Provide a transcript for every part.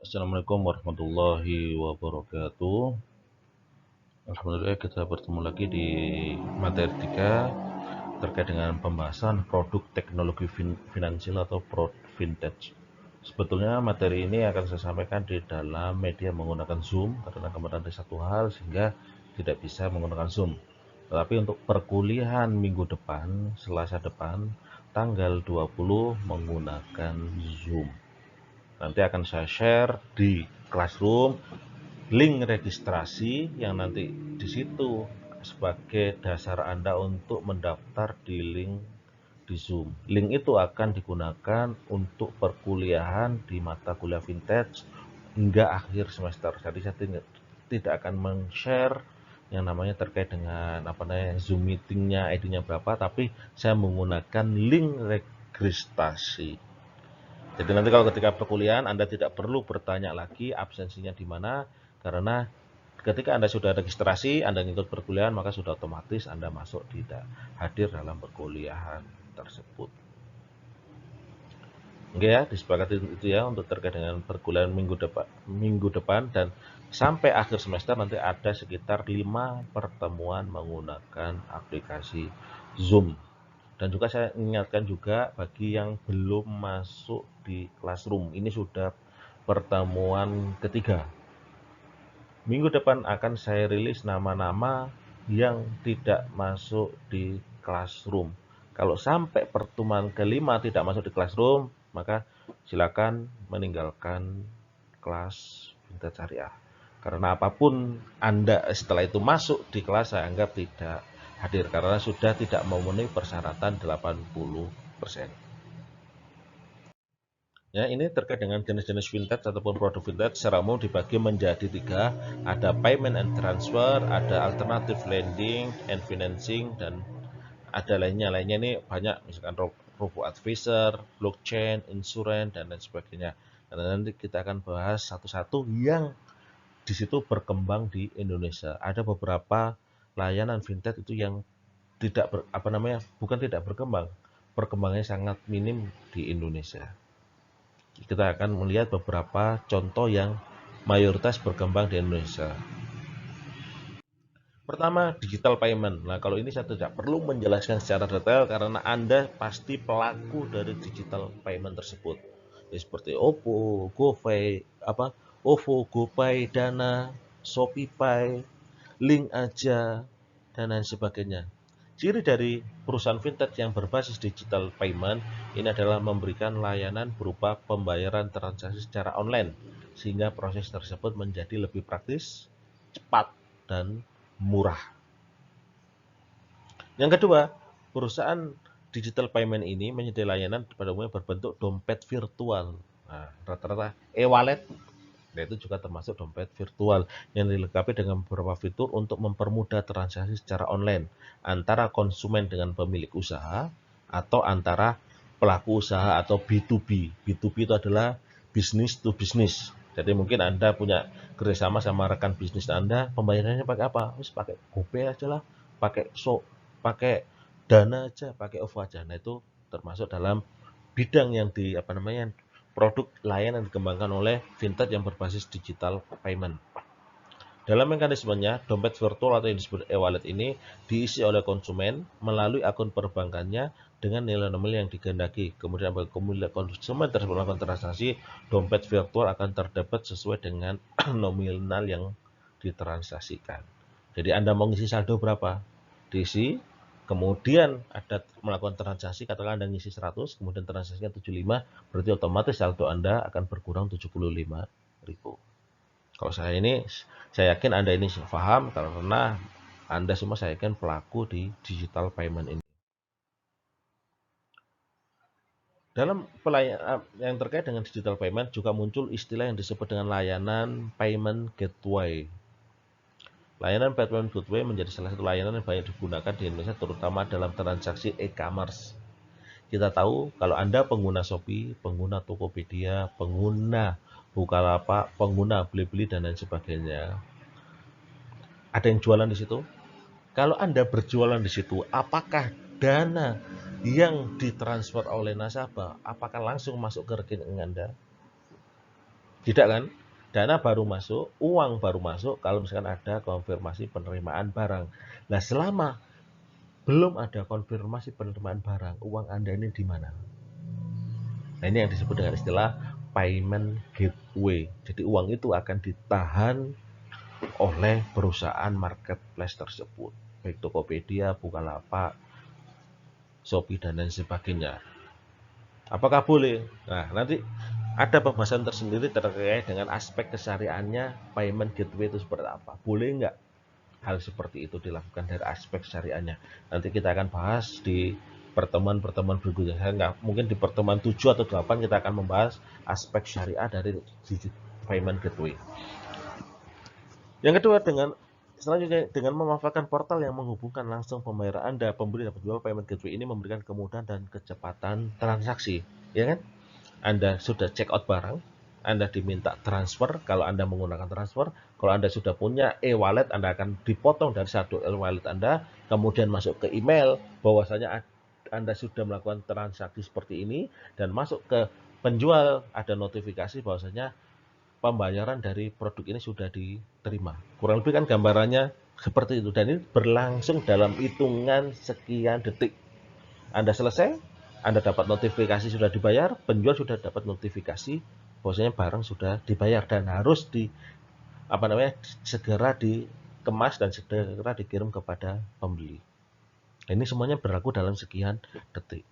Assalamualaikum warahmatullahi wabarakatuh. Alhamdulillah kita bertemu lagi di materi 3 terkait dengan pembahasan produk teknologi finansial atau produk vintage. Sebetulnya materi ini akan saya sampaikan di dalam media menggunakan Zoom karena kemarin ada satu hal sehingga tidak bisa menggunakan Zoom. Tetapi untuk perkuliahan minggu depan, Selasa depan, tanggal 20 menggunakan Zoom. Nanti akan saya share di Classroom link registrasi yang nanti di situ sebagai dasar Anda untuk mendaftar di link di Zoom. Link itu akan digunakan untuk perkuliahan di mata kuliah vintage hingga akhir semester. Jadi saya tidak akan men-share yang namanya terkait dengan Zoom meetingnya, ID-nya berapa, tapi saya menggunakan link registrasi. Jadi nanti kalau ketika perkuliahan Anda tidak perlu bertanya lagi absensinya di mana, karena ketika Anda sudah registrasi, Anda ikut perkuliahan, maka sudah otomatis Anda masuk tidak hadir dalam perkuliahan tersebut. Oke ya, disepakati itu ya untuk terkait dengan perkuliahan minggu depan dan sampai akhir semester nanti ada sekitar 5 pertemuan menggunakan aplikasi Zoom. Dan juga saya ingatkan juga bagi yang belum masuk di Classroom, ini sudah pertemuan ketiga. Minggu depan akan saya rilis nama-nama yang tidak masuk di Classroom. Kalau sampai pertemuan kelima tidak masuk di Classroom, maka silakan meninggalkan kelas Vintage Syariah. Karena apapun Anda setelah itu masuk di kelas, saya anggap tidak hadir karena sudah tidak memenuhi persyaratan 80%. Ya, ini terkait dengan jenis-jenis vintage ataupun produk vintage secara umum dibagi menjadi 3. Ada payment and transfer, ada alternative lending and financing, dan ada lainnya ini banyak, misalkan robo advisor, blockchain, insurance, dan lain sebagainya. Dan nanti kita akan bahas satu-satu yang di situ berkembang di Indonesia. Ada beberapa layanan vintage itu yang tidak bukan tidak berkembang, perkembangannya sangat minim di Indonesia. Kita akan melihat beberapa contoh yang mayoritas berkembang di Indonesia. Pertama, digital payment. Nah, kalau ini saya tidak perlu menjelaskan secara detail karena Anda pasti pelaku dari digital payment tersebut. Ya, seperti OVO, GoPay, OVO, GoPay, Dana, ShopeePay, Link Aja, dan lain sebagainya. Ciri dari perusahaan fintech yang berbasis digital payment ini adalah memberikan layanan berupa pembayaran transaksi secara online, sehingga proses tersebut menjadi lebih praktis, cepat, dan murah. Yang kedua, perusahaan digital payment ini menyediakan layanan pada umumnya berbentuk dompet virtual. Nah, rata-rata e-wallet, itu juga termasuk dompet virtual yang dilengkapi dengan beberapa fitur untuk mempermudah transaksi secara online antara konsumen dengan pemilik usaha atau antara pelaku usaha atau B2B. B2B itu adalah business to business. Jadi mungkin Anda punya kerjasama sama rekan bisnis Anda, pembayarannya pakai apa? Pakai GoPay aja lah, pakai Dana aja, pakai OVO aja. Nah, itu termasuk dalam bidang yang produk layanan yang dikembangkan oleh fintech yang berbasis digital payment. Dalam mekanismenya, dompet virtual atau yang disebut e-wallet ini diisi oleh konsumen melalui akun perbankannya dengan nilai nominal yang dikehendaki. Kemudian bagi konsumen tersebut melakukan transaksi, dompet virtual akan terdebit sesuai dengan nominal yang ditransaksikan. Jadi Anda mau ngisi saldo berapa? Diisi, kemudian ada melakukan transaksi, katakanlah Anda ngisi 100, kemudian transaksinya 75, berarti otomatis saldo Anda akan berkurang 75.000. Kalau saya yakin Anda ini paham karena Anda semua saya yakin pelaku di digital payment ini. Dalam yang terkait dengan digital payment juga muncul istilah yang disebut dengan layanan payment gateway. Layanan payment gateway menjadi salah satu layanan yang banyak digunakan di Indonesia terutama dalam transaksi e-commerce. Kita tahu kalau Anda pengguna Shopee, pengguna Tokopedia, pengguna Bukalapak, pengguna Blibli dan lain sebagainya. Ada yang jualan di situ? Kalau Anda berjualan di situ, apakah dana yang ditransfer oleh nasabah apakah langsung masuk ke rekening Anda? Tidak kan? Dana baru masuk, uang baru masuk kalau misalkan ada konfirmasi penerimaan barang. Nah, selama belum ada konfirmasi penerimaan barang, uang Anda ini di mana? Nah, ini yang disebut dengan istilah payment gateway. Jadi uang itu akan ditahan oleh perusahaan marketplace tersebut, baik Tokopedia, Bukalapak, Shopee, dan lain sebagainya. Apakah boleh? Nah, nanti ada pembahasan tersendiri terkait dengan aspek kesyariahannya payment gateway itu seperti apa. Boleh nggak hal seperti itu dilakukan dari aspek syariahnya? Nanti kita akan bahas di pertemuan-pertemuan berikutnya. Saya nggak, mungkin di pertemuan 7 atau 8 kita akan membahas aspek syariah dari payment gateway. Yang kedua, selanjutnya dengan memanfaatkan portal yang menghubungkan langsung pembayaran Anda, pembeli dapat jual payment gateway ini memberikan kemudahan dan kecepatan transaksi, ya kan? Anda sudah check out barang, Anda diminta transfer, kalau Anda menggunakan transfer, kalau Anda sudah punya e-wallet, Anda akan dipotong dari satu e-wallet Anda, kemudian masuk ke email, bahwasanya Anda sudah melakukan transaksi seperti ini, dan masuk ke penjual, ada notifikasi bahwasanya pembayaran dari produk ini sudah diterima. Kurang lebih kan gambarannya seperti itu, dan ini berlangsung dalam hitungan sekian detik. Anda selesai, Anda dapat notifikasi sudah dibayar, penjual sudah dapat notifikasi bahwasanya barang sudah dibayar dan harus segera dikemas dan segera dikirim kepada pembeli. Ini semuanya berlaku dalam sekian detik.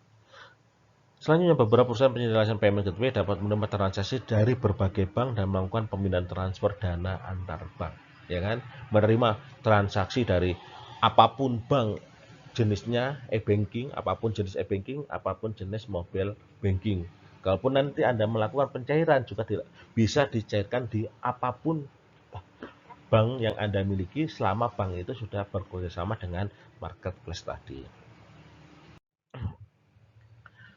Selanjutnya, beberapa perusahaan penyedia payment gateway dapat menerima transaksi dari berbagai bank dan melakukan pemindahan transfer dana antar bank, ya kan? Menerima transaksi dari apapun bank jenisnya, e-banking, apapun jenis e-banking, apapun jenis mobile banking. Kalaupun nanti Anda melakukan pencairan juga bisa dicairkan di apapun bank yang Anda miliki selama bank itu sudah bekerjasama dengan marketplace tadi.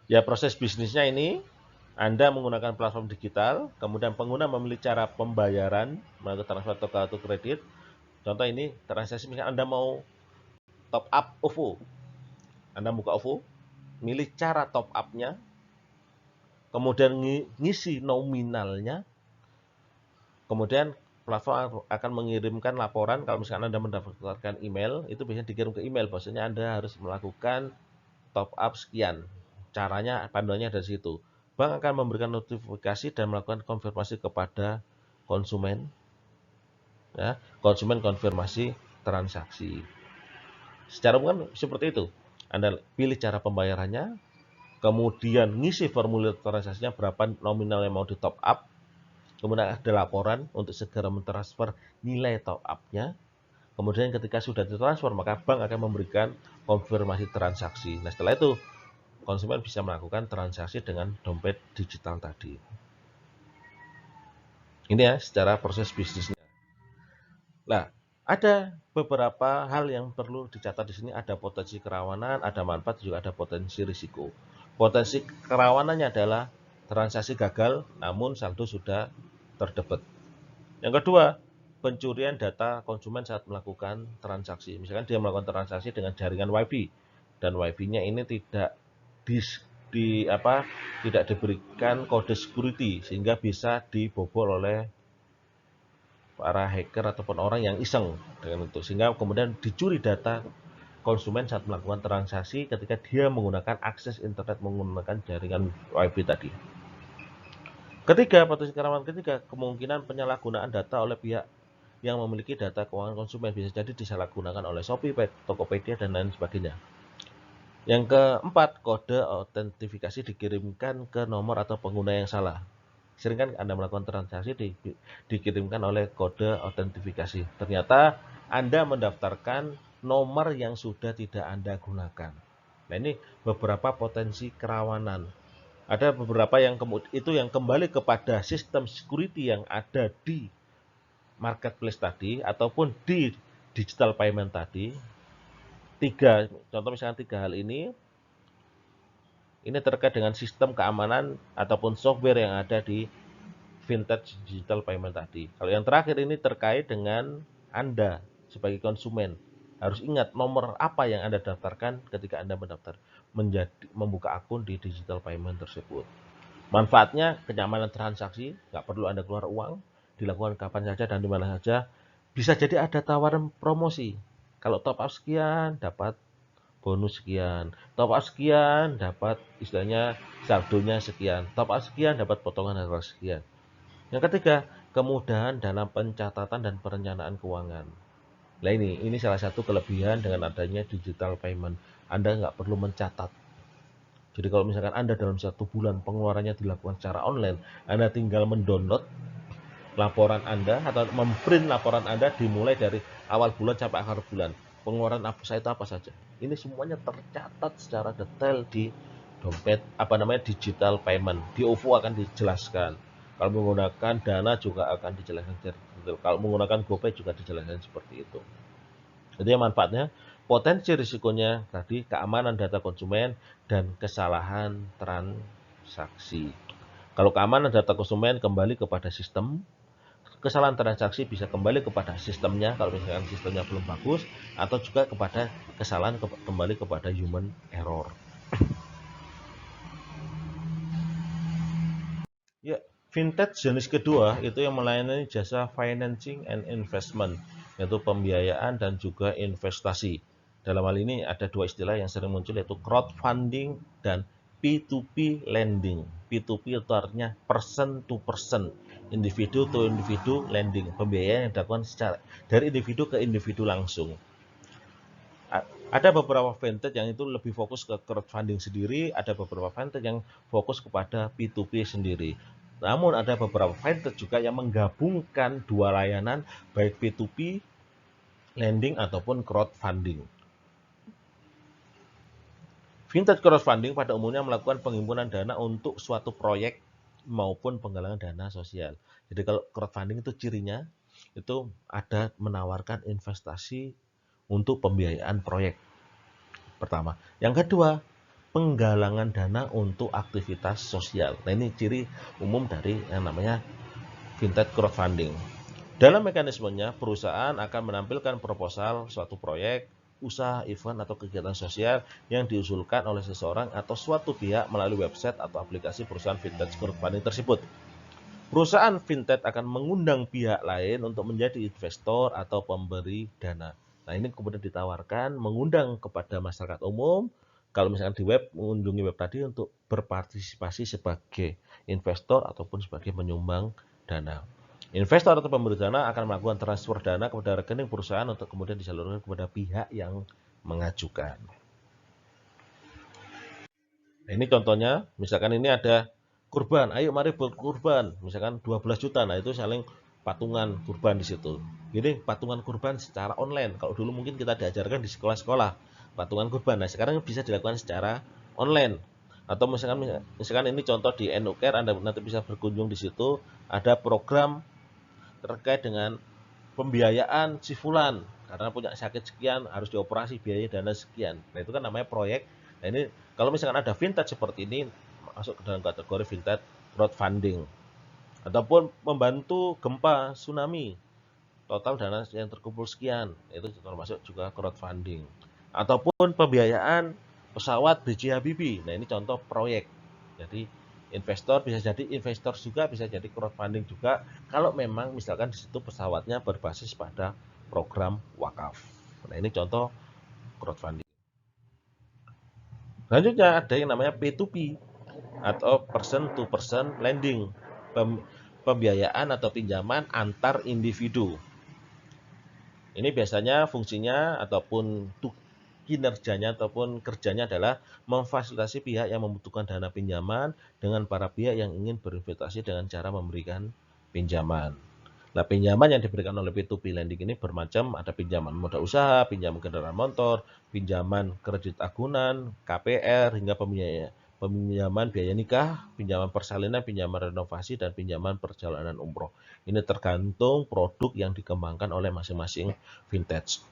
Ya, proses bisnisnya ini Anda menggunakan platform digital, kemudian pengguna memilih cara pembayaran melalui transfer atau kartu kredit. Contoh ini transaksi, misalnya Anda mau top up OVO. Anda buka OVO, milih cara top up-nya, kemudian ngisi nominalnya, kemudian platform akan mengirimkan laporan kalau misalkan Anda mendapatkan email, itu biasanya dikirim ke email, bahwasanya Anda harus melakukan top up sekian. Caranya, panduannya dari situ. Bank akan memberikan notifikasi dan melakukan konfirmasi kepada konsumen, ya, konsumen konfirmasi transaksi. Secara umum seperti itu. Anda pilih cara pembayarannya, kemudian ngisi formulir transaksinya berapa nominal yang mau di top up, kemudian ada laporan untuk segera mentransfer nilai top up-nya. Kemudian ketika sudah ditransfer, maka bank akan memberikan konfirmasi transaksi. Nah, setelah itu konsumen bisa melakukan transaksi dengan dompet digital tadi. Ini ya secara proses bisnisnya. Nah, ada beberapa hal yang perlu dicatat di sini. Ada potensi kerawanan, ada manfaat, juga ada potensi risiko. Potensi kerawanannya adalah transaksi gagal, namun saldo sudah terdebit. Yang kedua, pencurian data konsumen saat melakukan transaksi. Misalkan dia melakukan transaksi dengan jaringan WiFi dan WiFi-nya ini tidak tidak diberikan kode security sehingga bisa dibobol oleh para hacker ataupun orang yang iseng dengan itu, sehingga kemudian dicuri data konsumen saat melakukan transaksi ketika dia menggunakan akses internet menggunakan jaringan WiFi tadi. Ketiga, potensi kerawanan ketiga, kemungkinan penyalahgunaan data oleh pihak yang memiliki data keuangan konsumen, bisa jadi disalahgunakan oleh Shopee, Tokopedia, dan lain sebagainya. Yang keempat, kode autentifikasi dikirimkan ke nomor atau pengguna yang salah. Sering kan Anda melakukan transaksi dikirimkan oleh kode autentifikasi. Ternyata Anda mendaftarkan nomor yang sudah tidak Anda gunakan. Nah, ini beberapa potensi kerawanan. Ada beberapa yang yang kembali kepada sistem security yang ada di marketplace tadi ataupun di digital payment tadi. Contoh misalnya 3 hal ini terkait dengan sistem keamanan ataupun software yang ada di vintage digital payment tadi. Kalau yang terakhir ini terkait dengan Anda sebagai konsumen. Harus ingat nomor apa yang Anda daftarkan ketika Anda membuka akun di digital payment tersebut. Manfaatnya kenyamanan transaksi, nggak perlu Anda keluar uang, dilakukan kapan saja dan di mana saja. Bisa jadi ada tawaran promosi. Kalau top up sekian dapat bonus sekian, top up sekian dapat istilahnya saldonya sekian, top up sekian dapat potongan harga sekian. Yang ketiga, kemudahan dalam pencatatan dan perencanaan keuangan. Nah ini salah satu kelebihan dengan adanya digital payment. Anda nggak perlu mencatat. Jadi kalau misalkan Anda dalam 1 bulan pengeluarannya dilakukan secara online, Anda tinggal mendownload laporan Anda atau memprint laporan Anda dimulai dari awal bulan sampai akhir bulan. Pengeluaran apa saya itu apa saja. Ini semuanya tercatat secara detail di dompet digital payment. Di OVO akan dijelaskan. Kalau menggunakan Dana juga akan dijelaskan. Kalau menggunakan GoPay juga dijelaskan seperti itu. Jadi manfaatnya potensi risikonya tadi keamanan data konsumen dan kesalahan transaksi. Kalau keamanan data konsumen kembali kepada sistem, kesalahan transaksi bisa kembali kepada sistemnya kalau misalkan sistemnya belum bagus, atau juga kepada kesalahan kembali kepada human error. Ya, fintech jenis kedua itu yang melayani jasa financing and investment, yaitu pembiayaan dan juga investasi. Dalam hal ini ada dua istilah yang sering muncul, yaitu crowdfunding dan P2P lending. P2P itu artinya person to person, individu to individu lending, pembiayaan yang dilakukan secara dari individu ke individu langsung. Ada beberapa fintech yang itu lebih fokus ke crowdfunding sendiri, ada beberapa fintech yang fokus kepada P2P sendiri. Namun ada beberapa fintech juga yang menggabungkan dua layanan, baik P2P lending ataupun crowdfunding. Fintech crowdfunding pada umumnya melakukan penghimpunan dana untuk suatu proyek maupun penggalangan dana sosial. Jadi kalau crowdfunding itu cirinya itu ada menawarkan investasi untuk pembiayaan proyek pertama. Yang kedua, penggalangan dana untuk aktivitas sosial. Nah ini ciri umum dari yang namanya fintech crowdfunding. Dalam mekanismenya, perusahaan akan menampilkan proposal suatu proyek, usaha, event, atau kegiatan sosial yang diusulkan oleh seseorang atau suatu pihak melalui website atau aplikasi perusahaan fintech crowdfunding tersebut. Perusahaan fintech akan mengundang pihak lain untuk menjadi investor atau pemberi dana. Nah ini kemudian ditawarkan mengundang kepada masyarakat umum, kalau misalkan di web, mengunjungi web tadi untuk berpartisipasi sebagai investor ataupun sebagai penyumbang dana. Investor atau pemberi dana akan melakukan transfer dana kepada rekening perusahaan untuk kemudian disalurkan kepada pihak yang mengajukan. Nah, ini contohnya, misalkan ini ada kurban, ayo mari berkurban, misalkan 12 juta, nah itu saling patungan kurban di situ. Jadi patungan kurban secara online. Kalau dulu mungkin kita diajarkan di sekolah-sekolah patungan kurban. Nah, sekarang bisa dilakukan secara online. Atau misalkan ini contoh di NUCare, Anda nanti bisa berkunjung di situ, ada program terkait dengan pembiayaan si fulan karena punya sakit sekian harus dioperasi biaya dana sekian. Nah, itu kan namanya proyek. Nah, ini kalau misalkan ada fintech seperti ini masuk ke dalam kategori fintech crowdfunding. Ataupun membantu gempa tsunami, total dana yang terkumpul sekian, itu termasuk juga crowdfunding. Ataupun pembiayaan pesawat B.J. Habibie. Nah, ini contoh proyek. Jadi investor bisa jadi investor juga, bisa jadi crowdfunding juga kalau memang misalkan di situ pesawatnya berbasis pada program wakaf. Nah, ini contoh crowdfunding. Selanjutnya ada yang namanya P2P atau person to person lending, pembiayaan atau pinjaman antar individu. Ini biasanya fungsinya ataupun kinerjanya ataupun kerjanya adalah memfasilitasi pihak yang membutuhkan dana pinjaman dengan para pihak yang ingin berinvestasi dengan cara memberikan pinjaman. Nah, pinjaman yang diberikan oleh P2P lending ini bermacam, ada pinjaman modal usaha, pinjaman kendaraan motor, pinjaman kredit agunan, KPR, hingga pinjaman biaya nikah, pinjaman persalinan, pinjaman renovasi, dan pinjaman perjalanan umroh. Ini tergantung produk yang dikembangkan oleh masing-masing fintech.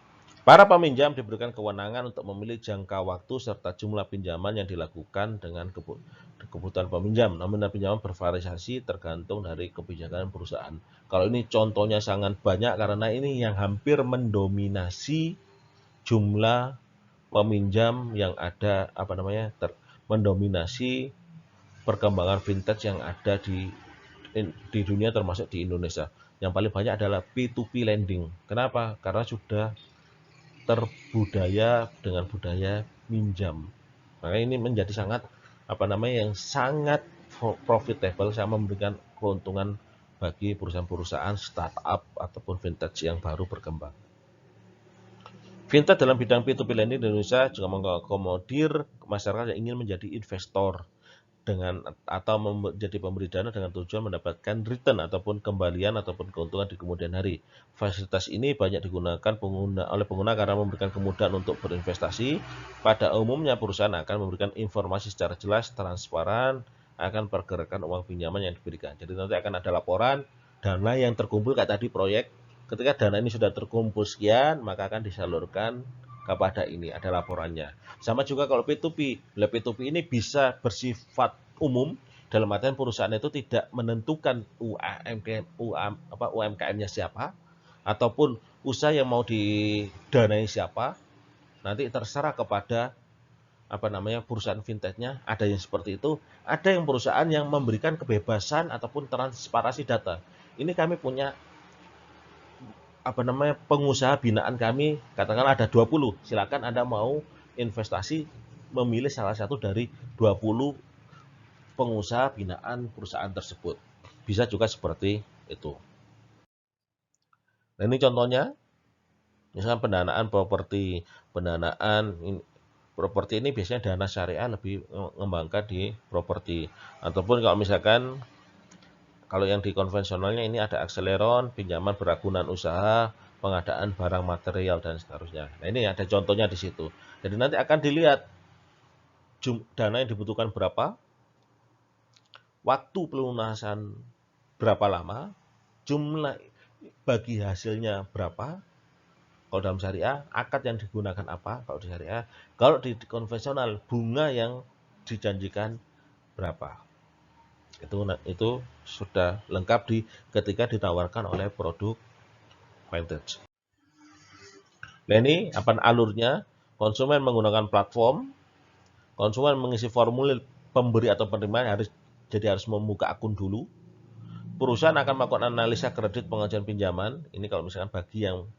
Para peminjam diberikan kewenangan untuk memilih jangka waktu serta jumlah pinjaman yang dilakukan dengan kebutuhan peminjam. Namun pinjaman bervariasi tergantung dari kebijakan perusahaan. Kalau ini contohnya sangat banyak karena ini yang hampir mendominasi jumlah peminjam yang ada mendominasi perkembangan vintage yang ada di dunia termasuk di Indonesia. Yang paling banyak adalah P2P lending. Kenapa? Karena sudah terbudaya dengan budaya minjam. Maka ini menjadi sangat yang sangat profitable, sama memberikan keuntungan bagi perusahaan-perusahaan startup ataupun vintage yang baru berkembang. Vintage dalam bidang P2P lending di Indonesia juga mengakomodir masyarakat yang ingin menjadi investor atau menjadi pemberi dana dengan tujuan mendapatkan return ataupun kembalian ataupun keuntungan di kemudian hari. Fasilitas ini banyak digunakan oleh pengguna karena memberikan kemudahan untuk berinvestasi. Pada umumnya perusahaan akan memberikan informasi secara jelas, transparan akan pergerakan uang pinjaman yang diberikan. Jadi nanti akan ada laporan dana yang terkumpul kayak tadi proyek. Ketika dana ini sudah terkumpul sekian, maka akan disalurkan kepada ini, ada laporannya. Sama juga kalau P2P. P2P ini bisa bersifat umum, dalam artian perusahaan itu tidak menentukan UMKM-nya siapa, ataupun usaha yang mau didanai siapa. Nanti terserah kepada perusahaan fintechnya. Ada yang seperti itu, ada yang perusahaan yang memberikan kebebasan ataupun transparansi data. Ini kami punya pengusaha binaan kami, katakanlah ada 20, silakan Anda mau investasi memilih salah satu dari 20 pengusaha binaan perusahaan tersebut. Bisa juga seperti itu. Nah, ini contohnya, misalnya pendanaan properti. Properti ini biasanya dana syariah lebih mengembangkan di properti. Ataupun kalau misalkan kalau yang di konvensionalnya ini ada akseleron, pinjaman beragunan usaha, pengadaan barang material dan seterusnya. Nah, ini ada contohnya di situ. Jadi nanti akan dilihat dana yang dibutuhkan berapa, waktu pelunasan berapa lama, jumlah bagi hasilnya berapa. Kalau dalam syariah, akad yang digunakan apa kalau di syariah. Kalau di konvensional, bunga yang dijanjikan berapa. Itu sudah lengkap ketika ditawarkan oleh produk vintage. Nah, ini alurnya. Konsumen menggunakan platform, konsumen mengisi formulir pemberi atau penerima harus membuka akun dulu. Perusahaan akan melakukan analisa kredit pengajuan pinjaman. Ini kalau misalkan bagi yang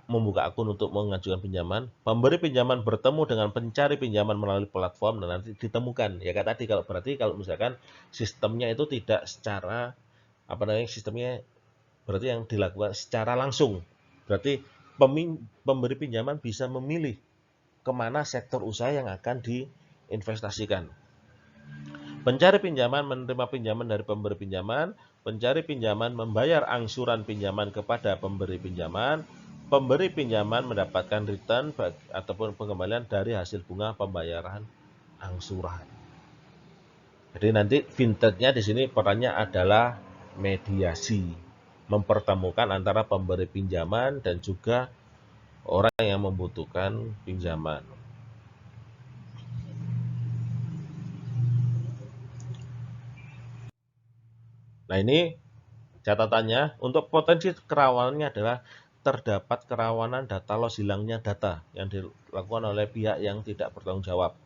membuka akun untuk mengajukan pinjaman. Pemberi pinjaman bertemu dengan pencari pinjaman melalui platform dan nanti ditemukan. Ya kayak tadi, kalau misalkan sistemnya itu tidak secara sistemnya berarti yang dilakukan secara langsung. Berarti pemberi pinjaman bisa memilih kemana sektor usaha yang akan diinvestasikan. Pencari pinjaman menerima pinjaman dari pemberi pinjaman. Pencari pinjaman membayar angsuran pinjaman kepada pemberi pinjaman. Pemberi pinjaman mendapatkan return ataupun pengembalian dari hasil bunga pembayaran angsuran. Jadi nanti vintage-nya di sini perannya adalah mediasi, mempertemukan antara pemberi pinjaman dan juga orang yang membutuhkan pinjaman. Nah, ini catatannya. Untuk potensi kerawanannya adalah terdapat kerawanan data loss, hilangnya data yang dilakukan oleh pihak yang tidak bertanggung jawab.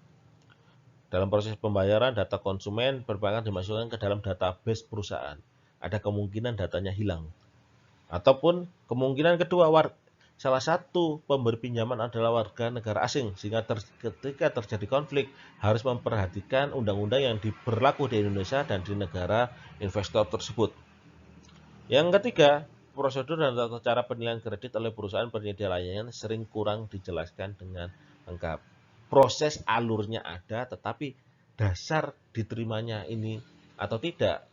Dalam proses pembayaran, data konsumen berbakat dimasukkan ke dalam database perusahaan. Ada kemungkinan datanya hilang. Ataupun kemungkinan kedua, salah satu pemberi pinjaman adalah warga negara asing, sehingga ketika terjadi konflik harus memperhatikan undang-undang yang berlaku di Indonesia dan di negara investor tersebut. Yang ketiga, prosedur dan tata cara penilaian kredit oleh perusahaan penyedia layanan sering kurang dijelaskan dengan lengkap. Proses alurnya ada, tetapi dasar diterimanya ini atau tidak,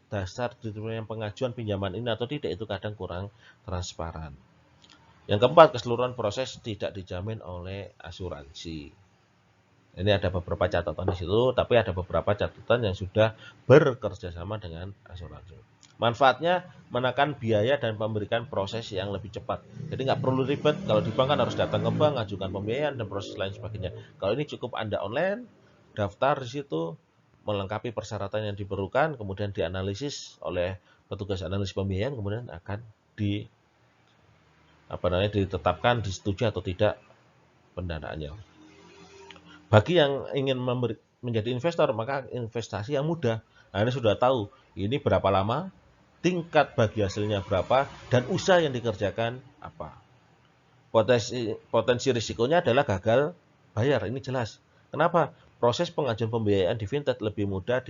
dasar diterimanya pengajuan pinjaman ini atau tidak, itu kadang kurang transparan. Yang keempat, keseluruhan proses tidak dijamin oleh asuransi. Ini ada beberapa catatan di situ, tapi ada beberapa catatan yang sudah bekerja sama dengan asuransi. Manfaatnya menekan biaya dan memberikan proses yang lebih cepat. Jadi nggak perlu ribet. Kalau di bank kan harus datang ke bank, ajukan pembiayaan dan proses lain sebagainya. Kalau ini cukup Anda online, daftar di situ, melengkapi persyaratan yang diperlukan, kemudian dianalisis oleh petugas analisis pembiayaan, kemudian akan ditetapkan disetujui atau tidak pendanaannya. Bagi yang ingin menjadi investor, maka investasi yang mudah. Nah, ini sudah tahu ini berapa lama, tingkat bagi hasilnya berapa, dan usaha yang dikerjakan apa. Potensi risikonya adalah gagal bayar, ini jelas. Kenapa? Proses pengajuan pembiayaan di fintech lebih mudah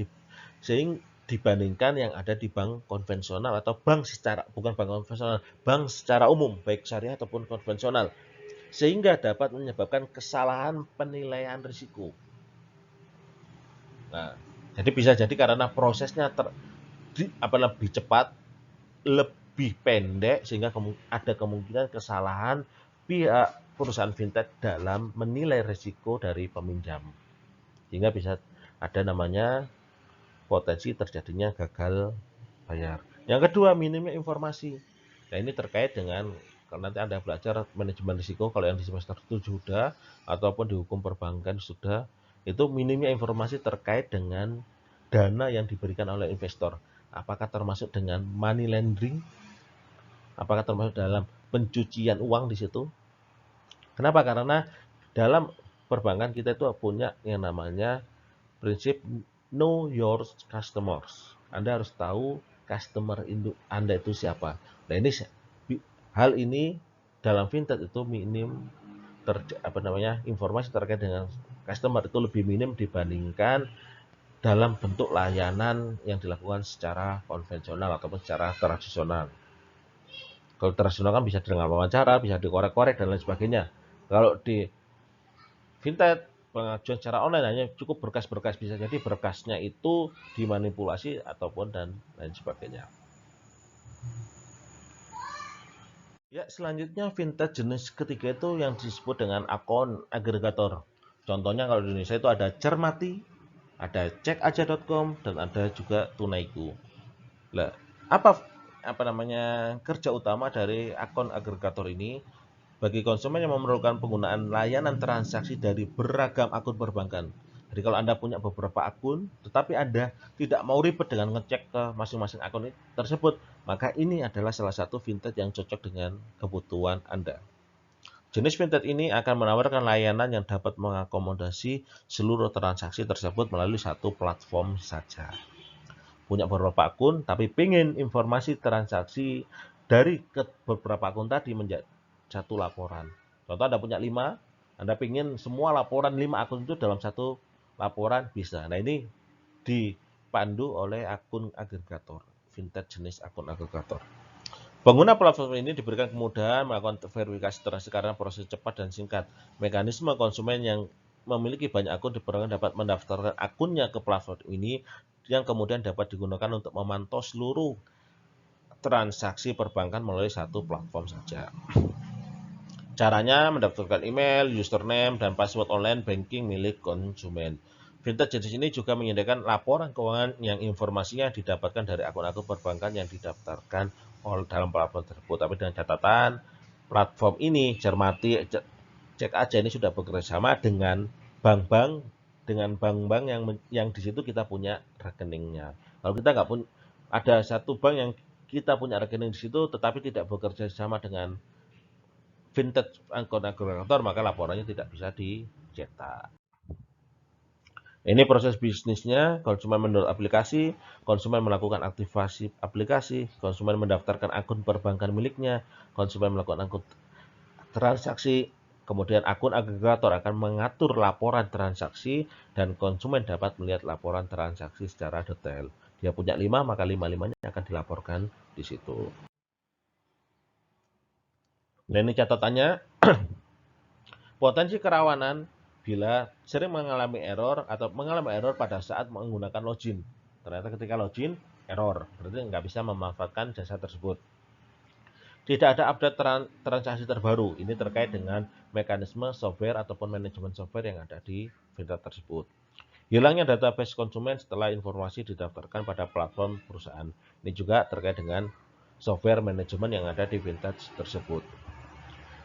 dibandingkan yang ada di bank konvensional atau bank secara bukan bank konvensional, bank secara umum, baik syariah ataupun konvensional, sehingga dapat menyebabkan kesalahan penilaian risiko. Nah, jadi bisa jadi karena prosesnya lebih cepat, lebih pendek, sehingga ada kemungkinan kesalahan pihak perusahaan fintech dalam menilai risiko dari peminjam, sehingga bisa ada namanya potensi terjadinya gagal bayar. Yang kedua, minimnya informasi. Nah, ini terkait dengan kalau nanti Anda belajar manajemen risiko, kalau yang di semester 7 sudah, ataupun di hukum perbankan sudah, itu minimnya informasi terkait dengan dana yang diberikan oleh investor. Apakah termasuk dengan money laundering? Apakah termasuk dalam pencucian uang di situ? Kenapa? Karena dalam perbankan kita itu punya yang namanya prinsip know your customers. Anda harus tahu customer Anda itu siapa. Nah, hal ini dalam fintech itu minim informasi terkait dengan customer itu lebih minim dibandingkan dalam bentuk layanan yang dilakukan secara konvensional ataupun secara tradisional. Kalau tradisional kan bisa dengan wawancara, bisa dikorek-korek dan lain sebagainya. Kalau di fintech pengajuan secara online hanya cukup berkas-berkas, bisa jadi berkasnya itu dimanipulasi ataupun dan lain sebagainya. Ya, selanjutnya fintech jenis ketiga itu yang disebut dengan akun agregator. Contohnya kalau di Indonesia itu ada Cermati, ada cekaja.com, dan ada juga Tunaiku. Nah, apa namanya kerja utama dari akun agregator ini? Bagi konsumen yang memerlukan penggunaan layanan transaksi dari beragam akun perbankan. Jadi kalau Anda punya beberapa akun, tetapi Anda tidak mau ribet dengan ngecek ke masing-masing akun tersebut, maka ini adalah salah satu fintech yang cocok dengan kebutuhan Anda. Jenis fintech ini akan menawarkan layanan yang dapat mengakomodasi seluruh transaksi tersebut melalui satu platform saja. Punya beberapa akun, tapi ingin informasi transaksi dari beberapa akun tadi menjadi satu laporan. Contoh Anda punya 5, Anda ingin semua laporan 5 akun itu dalam satu laporan, bisa. Nah, ini dipandu oleh akun agregator, fintech jenis akun agregator. Pengguna platform ini diberikan kemudahan melakukan verifikasi transaksi karena proses cepat dan singkat. Mekanisme konsumen yang memiliki banyak akun diperlukan dapat mendaftarkan akunnya ke platform ini yang kemudian dapat digunakan untuk memantau seluruh transaksi perbankan melalui satu platform saja. Caranya mendaftarkan email, username, dan password online banking milik konsumen. Fintech jenis ini juga menyediakan laporan keuangan yang informasinya didapatkan dari akun-akun perbankan yang didaftarkan dalam platform tersebut. Tapi dengan catatan, platform ini cermati cek aja ini sudah bekerjasama dengan bank-bank yang di situ kita punya rekeningnya. Kalau kita nggak pun ada satu bank yang kita punya rekening di situ tetapi tidak bekerja sama dengan fintech akun agregator, maka laporannya tidak bisa dicetak. Ini proses bisnisnya, konsumen mendownload aplikasi, konsumen melakukan aktivasi aplikasi, konsumen mendaftarkan akun perbankan miliknya, konsumen melakukan akun transaksi, kemudian akun agregator akan mengatur laporan transaksi dan konsumen dapat melihat laporan transaksi secara detail. Dia punya 5, maka 5-5-nya akan dilaporkan di situ. Nah, ini catatannya, potensi kerawanan bila sering mengalami error pada saat menggunakan login. Ternyata ketika login, error. Berarti nggak bisa memanfaatkan jasa tersebut. Tidak ada update transaksi terbaru. Ini terkait dengan mekanisme software ataupun manajemen software yang ada di fintech tersebut. Hilangnya database konsumen setelah informasi didaftarkan pada platform perusahaan. Ini juga terkait dengan software manajemen yang ada di fintech tersebut.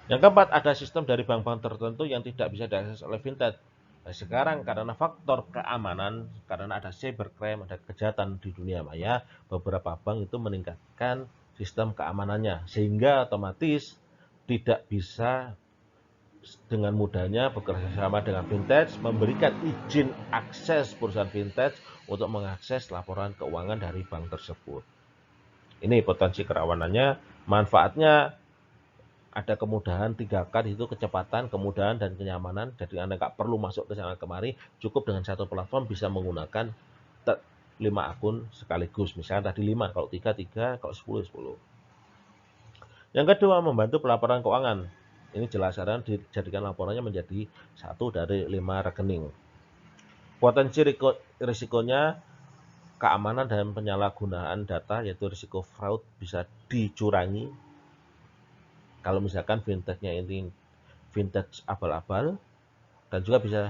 Yang keempat, ada sistem dari bank-bank tertentu yang tidak bisa diakses oleh fintech. Nah, sekarang karena faktor keamanan, karena ada cybercrime, ada kejahatan di dunia maya, beberapa bank itu meningkatkan sistem keamanannya, sehingga otomatis tidak bisa dengan mudahnya bekerja sama dengan fintech, memberikan izin akses perusahaan fintech untuk mengakses laporan keuangan dari bank tersebut. Ini potensi kerawanannya. Manfaatnya ada kemudahan 3K di situ, kecepatan, kemudahan, dan kenyamanan. Jadi Anda nggak perlu masuk ke sana kemari, cukup dengan satu platform bisa menggunakan 5 akun sekaligus. Misalnya tadi 5, kalau 3, kalau 10, 10. Yang kedua, membantu pelaporan keuangan. Ini jelas saran dijadikan laporannya menjadi 1 dari 5 rekening. Potensi risikonya keamanan dan penyalahgunaan data, yaitu risiko fraud bisa dicurangi. Kalau misalkan fintechnya ini fintech abal-abal, dan juga bisa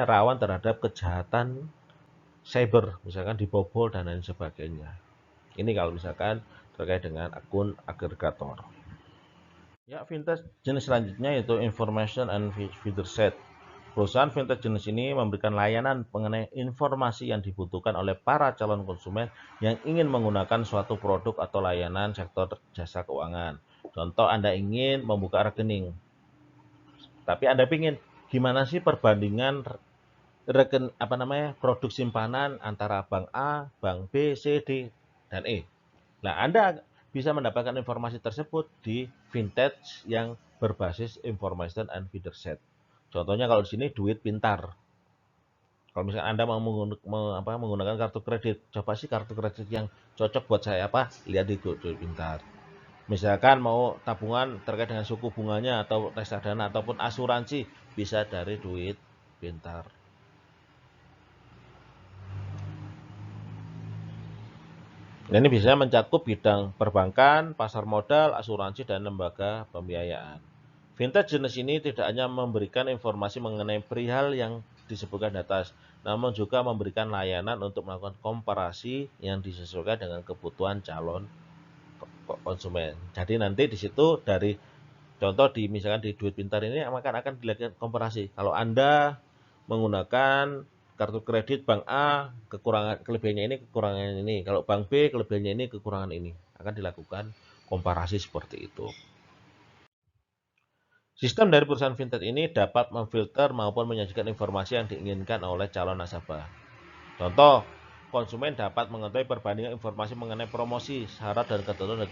rawan terhadap kejahatan cyber, misalkan dibobol dan lain sebagainya. Ini kalau misalkan terkait dengan akun agregator. Ya, fintech jenis selanjutnya yaitu information and feature set. Perusahaan fintech jenis ini memberikan layanan mengenai informasi yang dibutuhkan oleh para calon konsumen yang ingin menggunakan suatu produk atau layanan sektor jasa keuangan. Contoh, Anda ingin membuka rekening, tapi Anda ingin gimana sih perbandingan produk simpanan antara bank A, bank B, C, D, dan E. Nah, Anda bisa mendapatkan informasi tersebut di fintech yang berbasis information and feature set. Contohnya kalau di sini duit pintar. Kalau misalnya Anda mau menggunakan kartu kredit, coba sih kartu kredit yang cocok buat saya apa? Lihat di duit pintar. Misalkan mau tabungan terkait dengan suku bunganya atau reksadana ataupun asuransi, bisa dari duit pintar. Nah, ini biasanya mencakup bidang perbankan, pasar modal, asuransi, dan lembaga pembiayaan. Fintech jenis ini tidak hanya memberikan informasi mengenai perihal yang disebutkan di atas, namun juga memberikan layanan untuk melakukan komparasi yang disesuaikan dengan kebutuhan calon konsumen. Jadi nanti di situ dari contoh misalkan di duit pintar ini akan dilakukan komparasi. Kalau Anda menggunakan kartu kredit bank A, kelebihannya ini, kekurangannya ini. Kalau bank B, kelebihannya ini, kekurangan ini. Akan dilakukan komparasi seperti itu. Sistem dari perusahaan fintech ini dapat memfilter maupun menyajikan informasi yang diinginkan oleh calon nasabah. Contoh, konsumen dapat mengetahui perbandingan informasi mengenai promosi, syarat dan ketentuan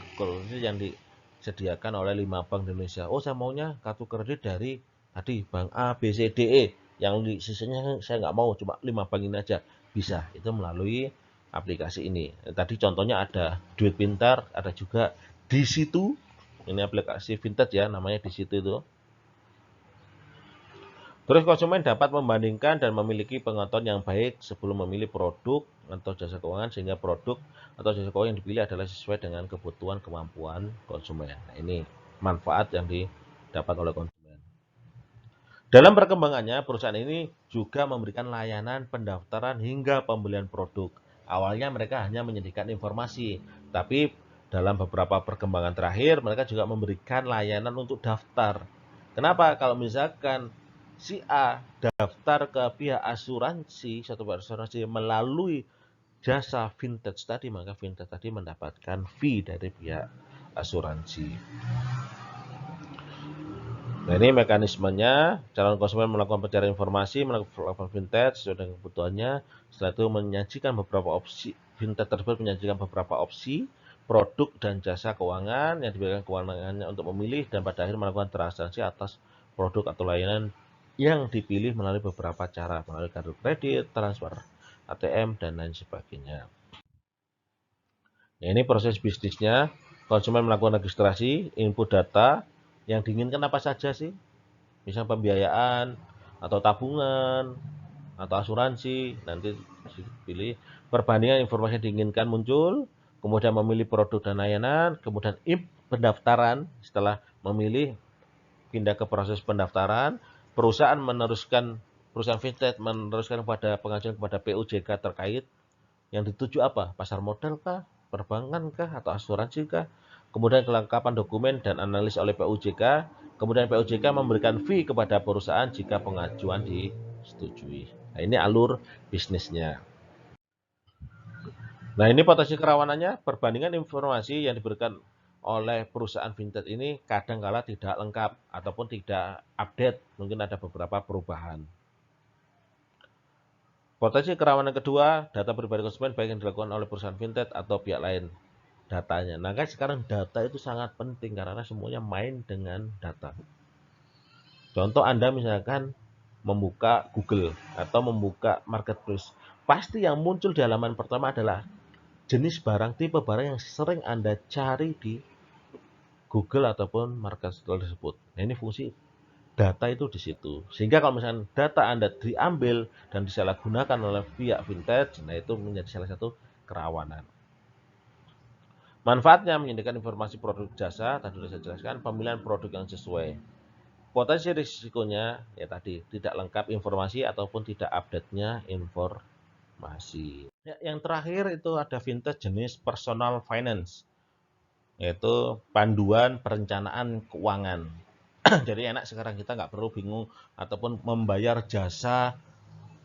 yang disediakan oleh 5 bank di Indonesia. Oh, saya maunya kartu kredit dari tadi bank A, B, C, D, E. Yang sisanya saya nggak mau, cuma 5 bank ini aja. Bisa, itu melalui aplikasi ini. Tadi contohnya ada Duit Pintar, ada juga di situ. Ini aplikasi fintech ya, namanya di situ itu. Terus konsumen dapat membandingkan dan memiliki pengetahuan yang baik sebelum memilih produk atau jasa keuangan, sehingga produk atau jasa keuangan yang dipilih adalah sesuai dengan kebutuhan kemampuan konsumen. Nah, ini manfaat yang didapat oleh konsumen. Dalam perkembangannya, perusahaan ini juga memberikan layanan pendaftaran hingga pembelian produk. Awalnya mereka hanya menyediakan informasi, tapi dalam beberapa perkembangan terakhir mereka juga memberikan layanan untuk daftar. Kenapa? Kalau misalkan si A daftar ke pihak asuransi, satu pihak asuransi melalui jasa fintech tadi, maka fintech tadi mendapatkan fee dari pihak asuransi. Nah, ini mekanismenya, calon konsumen melakukan pencarian informasi, melakukan fintech sesuai dengan kebutuhannya. Setelah itu menyajikan beberapa opsi, fintech tersebut menyajikan beberapa opsi produk dan jasa keuangan yang diberikan kewenangannya untuk memilih dan pada akhirnya melakukan transaksi atas produk atau layanan yang dipilih melalui beberapa cara, melalui kartu kredit, transfer ATM, dan lain sebagainya. Nah, ini proses bisnisnya. Konsumen melakukan registrasi, input data, yang diinginkan apa saja sih? Misal pembiayaan, atau tabungan, atau asuransi, nanti pilih perbandingan informasi yang diinginkan muncul, kemudian memilih produk dan layanan, kemudian pendaftaran. Setelah memilih, pindah ke proses pendaftaran, perusahaan fintech meneruskan kepada pengajuan kepada PUJK terkait. Yang dituju apa? Pasar modal kah? Perbankan kah? Atau asuransi kah? Kemudian kelengkapan dokumen dan analis oleh PUJK. Kemudian PUJK memberikan fee kepada perusahaan jika pengajuan disetujui. Nah, ini alur bisnisnya. Nah, ini potensi kerawanannya, perbandingan informasi yang diberikan oleh perusahaan fintech ini kadang-kala tidak lengkap ataupun tidak update, mungkin ada beberapa perubahan. Potensi kerawanan kedua, data pribadi konsumen baik yang dilakukan oleh perusahaan fintech atau pihak lain datanya. Nah, kan sekarang data itu sangat penting karena semuanya main dengan data. Contoh Anda misalkan membuka Google atau membuka marketplace, pasti yang muncul di halaman pertama adalah jenis barang, tipe barang yang sering Anda cari di Google ataupun marketplace tersebut. Nah, ini fungsi data itu di situ. Sehingga kalau misalnya data Anda diambil dan disalahgunakan oleh pihak fintech, nah itu menjadi salah satu kerawanan. Manfaatnya menyediakan informasi produk jasa, tadi sudah saya jelaskan, pemilihan produk yang sesuai. Potensi risikonya ya tadi tidak lengkap informasi ataupun tidak update-nya informasi. Ya, yang terakhir itu ada fintech jenis personal finance, yaitu panduan perencanaan keuangan. Jadi enak sekarang kita nggak perlu bingung ataupun membayar jasa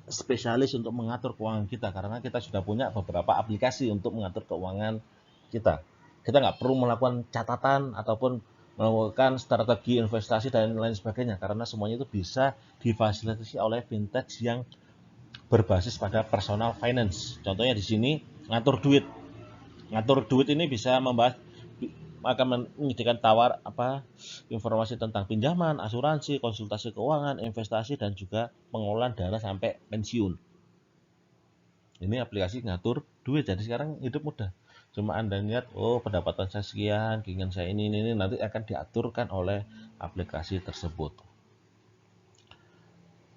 spesialis untuk mengatur keuangan kita karena kita sudah punya beberapa aplikasi untuk mengatur keuangan kita. Kita nggak perlu melakukan catatan ataupun melakukan strategi investasi dan lain sebagainya karena semuanya itu bisa difasilitasi oleh fintech yang berbasis pada personal finance. Contohnya di sini ngatur duit. Ngatur duit ini bisa membahas akan menyediakan tawar informasi tentang pinjaman, asuransi, konsultasi keuangan, investasi dan juga pengelolaan dana sampai pensiun. Ini aplikasi ngatur duit. Jadi sekarang hidup mudah. Cuma Anda lihat, oh pendapatan saya sekian, keinginan saya ini nanti akan diaturkan oleh aplikasi tersebut.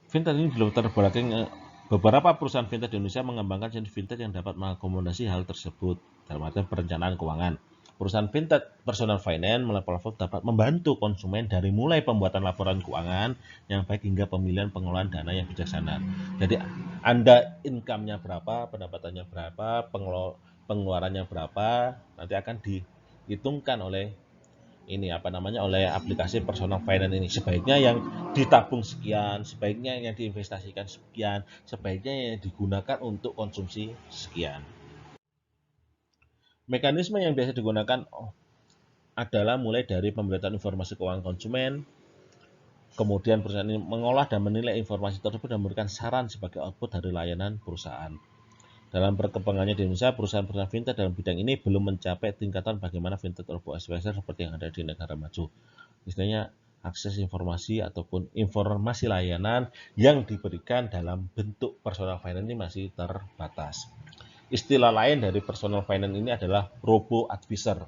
Fintech ini belum terbelakang. Beberapa perusahaan fintech di Indonesia mengembangkan jenis fintech yang dapat mengakomodasi hal tersebut dalam arti perencanaan keuangan. Perusahaan fintech personal finance melalui platform dapat membantu konsumen dari mulai pembuatan laporan keuangan yang baik hingga pemilihan pengelolaan dana yang bijaksana. Jadi Anda income-nya berapa, pendapatannya berapa, pengeluarannya berapa, nanti akan dihitungkan oleh oleh aplikasi personal finance ini. Sebaiknya yang ditabung sekian, sebaiknya yang diinvestasikan sekian, sebaiknya yang digunakan untuk konsumsi sekian. Mekanisme yang biasa digunakan adalah mulai dari pemberitaan informasi keuangan konsumen, kemudian perusahaan ini mengolah dan menilai informasi tersebut dan memberikan saran sebagai output dari layanan perusahaan. Dalam perkembangannya di Indonesia, perusahaan-perusahaan fintech dalam bidang ini belum mencapai tingkatan bagaimana fintech advisor seperti yang ada di negara maju. Istilahnya akses informasi ataupun informasi layanan yang diberikan dalam bentuk personal finance ini masih terbatas. Istilah lain dari personal finance ini adalah robo advisor.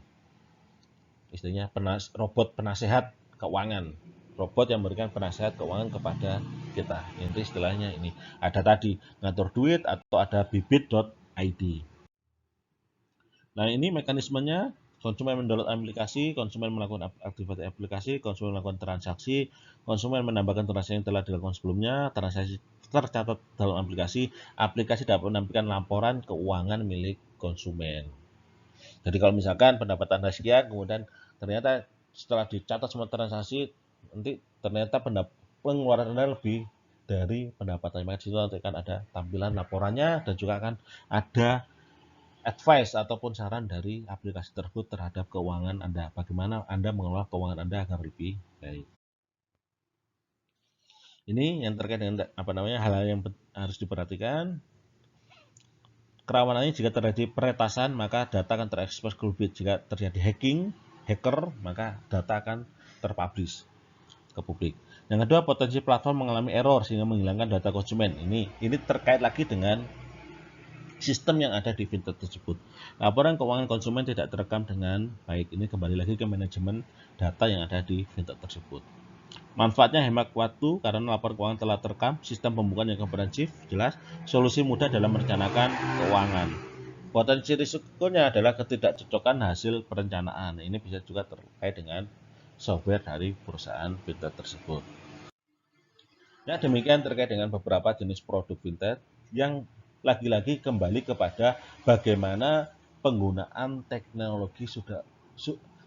Istilahnya robot penasehat keuangan. Robot yang memberikan penasehat keuangan kepada kita. Ini istilahnya ini. Ada tadi ngatur duit atau ada bibit.id. Nah, ini mekanismenya. Konsumen mendownload aplikasi, konsumen melakukan aktivitas aplikasi, konsumen melakukan transaksi, konsumen menambahkan transaksi yang telah dilakukan sebelumnya, transaksi tercatat dalam aplikasi, aplikasi dapat menampilkan laporan keuangan milik konsumen. Jadi kalau misalkan pendapatan Anda sekian, kemudian ternyata setelah dicatat semua transaksi, nanti ternyata pengeluaran Anda lebih dari pendapatan. Maka disitu nanti akan ada tampilan laporannya dan juga akan ada advice ataupun saran dari aplikasi tersebut terhadap keuangan Anda. Bagaimana Anda mengelola keuangan Anda agar lebih baik. Ini yang terkait dengan hal-hal yang harus diperhatikan. Kerawanannya jika terjadi peretasan, maka data akan terekspos ke publik. Jika terjadi hacker, maka data akan terpublish ke publik. Yang kedua, potensi platform mengalami error sehingga menghilangkan data konsumen. Ini terkait lagi dengan sistem yang ada di fintech tersebut. Laporan keuangan konsumen tidak terekam dengan baik. Ini kembali lagi ke manajemen data yang ada di fintech tersebut. Manfaatnya hemat waktu karena laporan keuangan telah terekam, sistem pembukaan yang komprehensif, jelas, solusi mudah dalam merencanakan keuangan. Potensi risikonya adalah ketidakcocokan hasil perencanaan. Ini bisa juga terkait dengan software dari perusahaan fintech tersebut. Ya, demikian terkait dengan beberapa jenis produk fintech yang lagi-lagi kembali kepada bagaimana penggunaan teknologi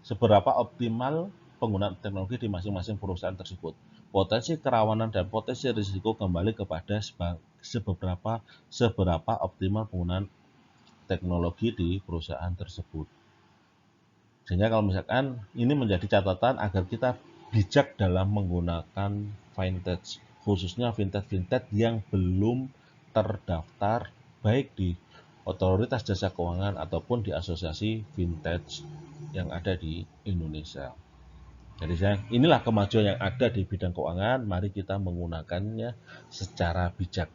seberapa optimal penggunaan teknologi di masing-masing perusahaan tersebut. Potensi kerawanan dan potensi risiko kembali kepada seberapa optimal penggunaan teknologi di perusahaan tersebut. Sehingga kalau misalkan ini menjadi catatan agar kita bijak dalam menggunakan vintage, khususnya vintage yang belum terdaftar baik di otoritas jasa keuangan ataupun di asosiasi vintage yang ada di Indonesia. Jadi inilah kemajuan yang ada di bidang keuangan, mari kita menggunakannya secara bijak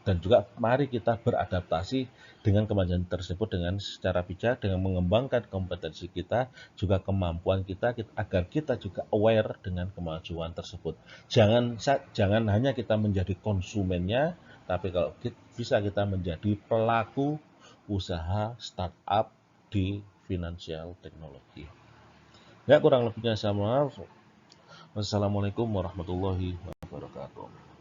dan juga mari kita beradaptasi dengan kemajuan tersebut dengan secara bijak, dengan mengembangkan kompetensi kita, juga kemampuan kita agar kita juga aware dengan kemajuan tersebut. Jangan hanya kita menjadi konsumennya, tapi kalau bisa kita menjadi pelaku usaha startup di financial teknologi. Ya, kurang lebihnya saya maaf. Wassalamualaikum warahmatullahi wabarakatuh.